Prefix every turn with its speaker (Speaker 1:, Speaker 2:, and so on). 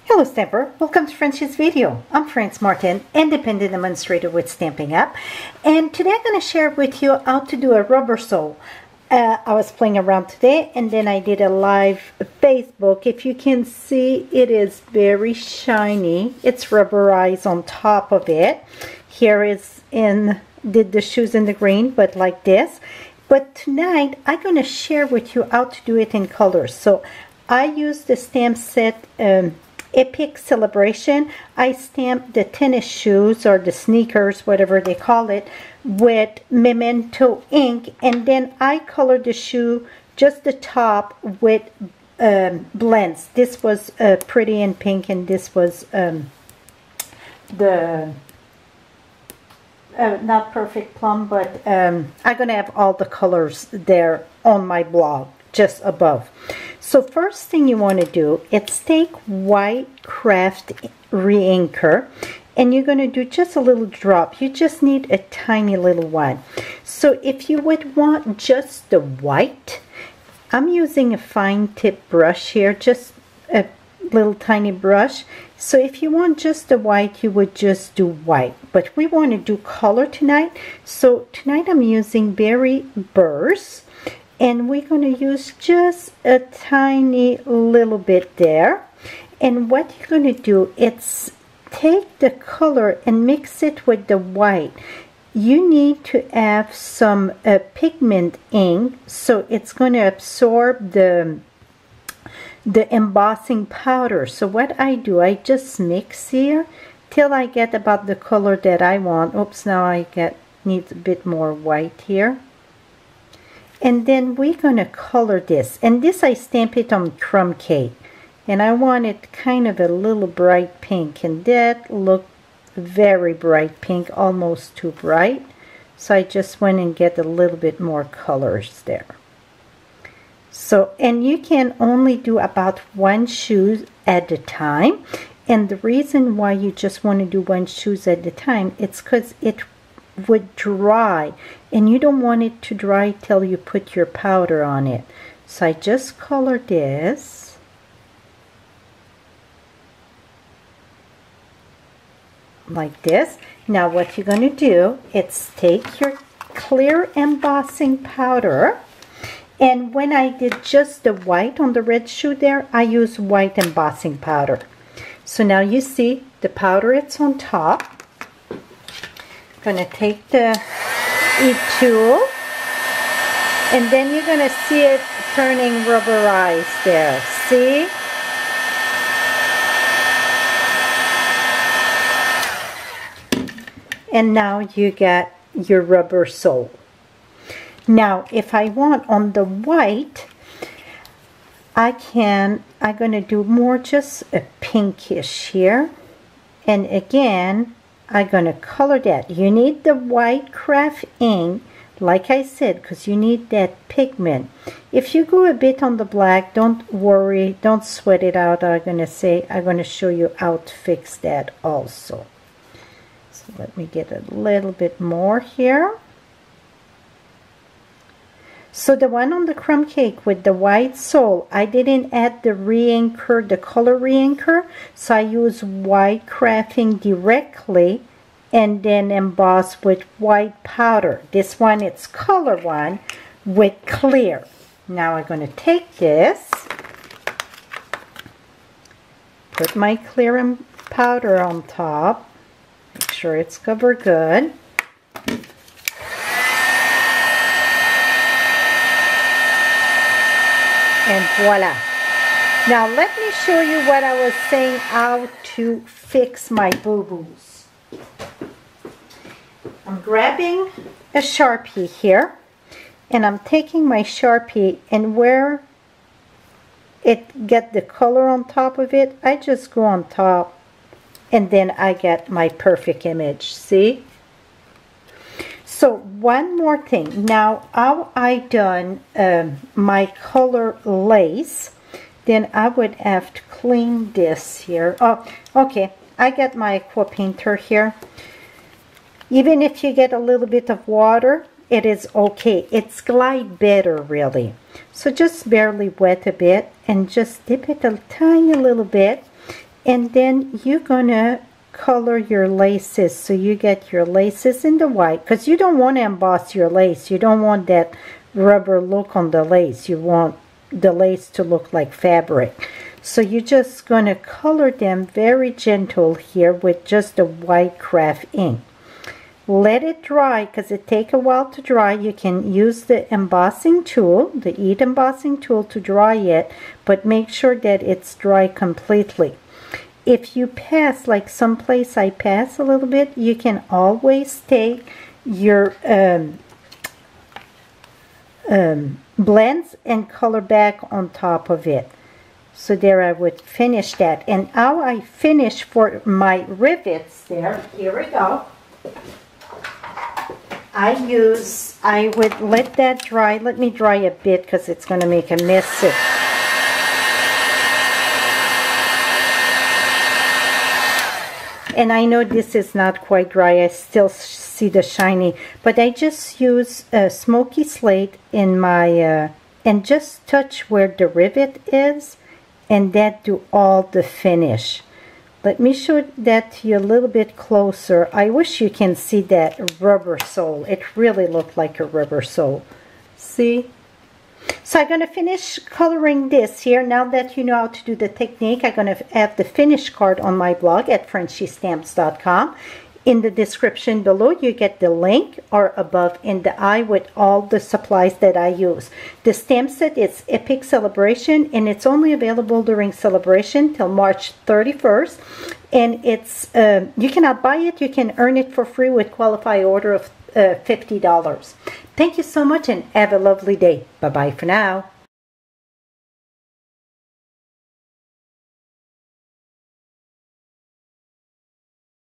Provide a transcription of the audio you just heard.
Speaker 1: Hello Stamper, welcome to Frenchie's video. I'm Frances Martin, independent demonstrator with Stampin' Up, and today I'm going to share with you how to do a rubber sole. I was playing around today and then I did a live Facebook. If you can see, it is very shiny. It's rubberized on top of it. Here is did the shoes in the green, but like this. But tonight I'm going to share with you how to do it in colors. So I use the stamp set Epic Celebration. I stamped the tennis shoes or the sneakers, whatever they call it, with Memento ink, and then I colored the shoe, just the top, with blends. This was Pretty in Pink, and this was the not Perfect Plum, but I'm gonna have all the colors there on my blog just above. So first thing you want to do is take white craft re-inker, and you're going to do just a little drop. You just need a tiny little one. So if you would want just the white, I'm using a fine tip brush here, just a little tiny brush. So if you want just the white, you would just do white. But we want to do color tonight. So tonight I'm using Berry Burst. And we're going to use just a tiny little bit there. And what you're going to do is take the color and mix it with the white. You need to have some pigment ink, so it's going to absorb the embossing powder. So what I do, I just mix here till I get about the color that I want. Oops, now needs a bit more white here. And then we're going to color this. And this I stamp it on crumb cake. And I want it kind of a little bright pink. And that looked very bright pink, almost too bright. So I just went and get a little bit more colors there. So, and you can only do about one shoe at a time. And the reason why you just want to do one shoe at a time, it's because it would dry, and you don't want it to dry till you put your powder on it. So I just color this, like this. Now what you're going to do is take your clear embossing powder, and when I did just the white on the red shoe there, I use white embossing powder. So now you see the powder, it's on top. Going to take the e-tool, and then you're going to see it turning rubberized there. See? And now you get your rubber sole. Now if I want on the white, I'm going to do more just a pinkish here, and again I'm going to color that. You need the white craft ink, like I said, because you need that pigment. If you go a bit on the black, don't worry, don't sweat it out. I'm going to show you how to fix that also. So let me get a little bit more here. So the one on the crumb cake with the white sole, I didn't add the re-inker, the color re-inker, so I use white crafting directly and then emboss with white powder. This one, it's color one with clear. Now I'm going to take this, put my clear powder on top, make sure it's covered good. And voila. Now let me show you what I was saying, how to fix my boo-boos. I'm grabbing a Sharpie here, and I'm taking my Sharpie, and where it get the color on top of it, I just go on top, and then I get my perfect image. See? So one more thing. Now how I done my color lace, then I would have to clean this here. Oh, okay. I got my aqua painter here. Even if you get a little bit of water, it is okay. It's glide better really. So just barely wet a bit and just dip it a tiny little bit. And then you're gonna color your laces, so you get your laces in the white, because you don't want to emboss your lace. You don't want that rubber look on the lace. You want the lace to look like fabric. So you're just going to color them very gentle here with just the white craft ink. Let it dry, because it takes a while to dry. You can use the embossing tool, the heat embossing tool, to dry it, but make sure that it's dry completely. If you pass, like someplace I pass a little bit, you can always take your blends and color back on top of it. So there I would finish that. And how I finish for my rivets there, here we go. I would let that dry. Let me dry a bit because it's going to make a mess. And I know this is not quite dry. I still see the shiny. But I just use a smoky slate in my, and just touch where the rivet is. And that do all the finish. Let me show that to you a little bit closer. I wish you can see that rubber sole. It really looked like a rubber sole. See? So I'm going to finish coloring this here. Now that you know how to do the technique, I'm going to have the finish card on my blog at FrenchieStamps.com. In the description below, you get the link, or above in the eye, with all the supplies that I use. The stamp set is Epic Celebration, and it's only available during celebration till March 31st. And it's you cannot buy it. You can earn it for free with qualified order of $50. Thank you so much, and have a lovely day. Bye-bye for now.